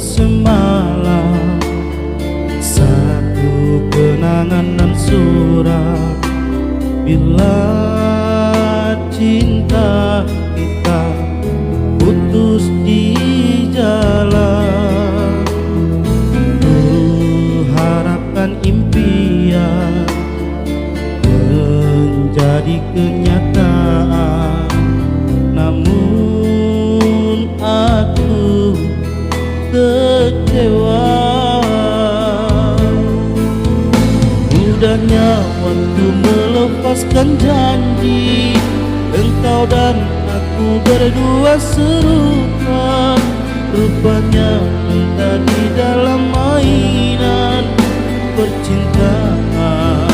semalam, satu kenangan dan surat. Bila cinta kita putus di jalan, ku harapkan impian menjadi kenyataan. Namun aku kecewa. Mudahnya waktu melepaskan janji, engkau dan aku berdua serupa. Rupanya entah di dalam mainan percintaan.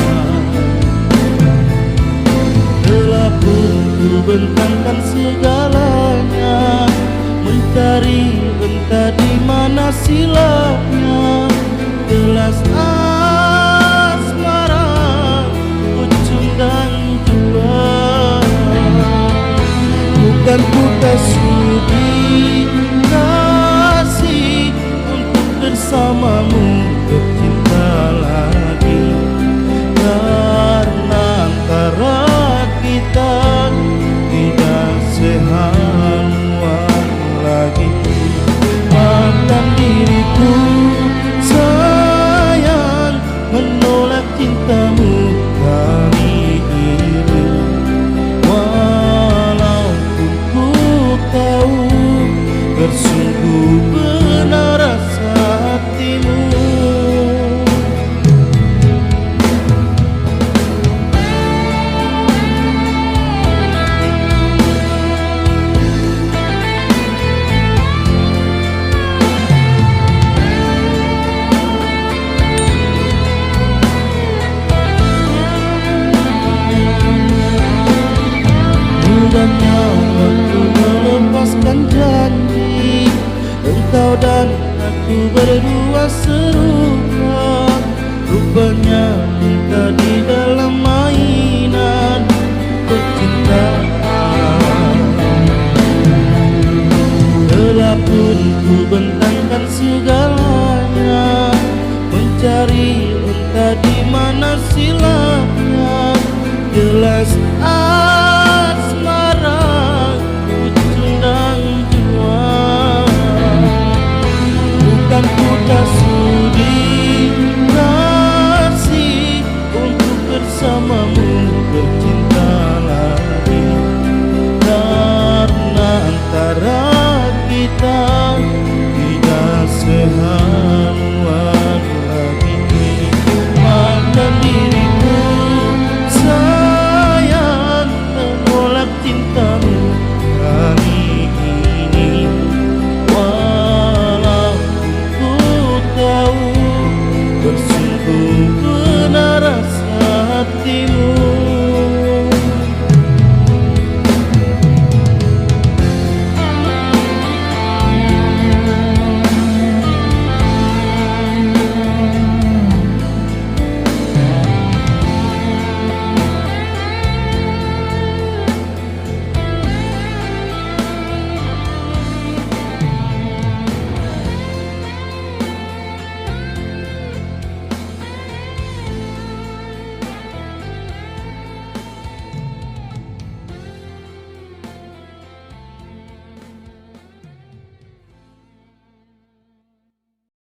Telah pun ku bentangkan segalanya, mencari entah di mana silapnya. Gelas asmara pucung dan jua, bukan ku tak sudi kasih untuk bersamamu bercinta lagi. Karena antara kita tidak sehaluan lagi. Maafkan diriku sayang, menolak cintamu kali ini. Walaupun ku tahu bersungguh benar rasa hatimu. Mudahnya waktu melepaskan janji, engkau dan aku berdua serupa. Rupanya kita di dalam mainan percintaan. Telah pun ku bentangkan segalanya, mencari entah di mana silapnya. Jelas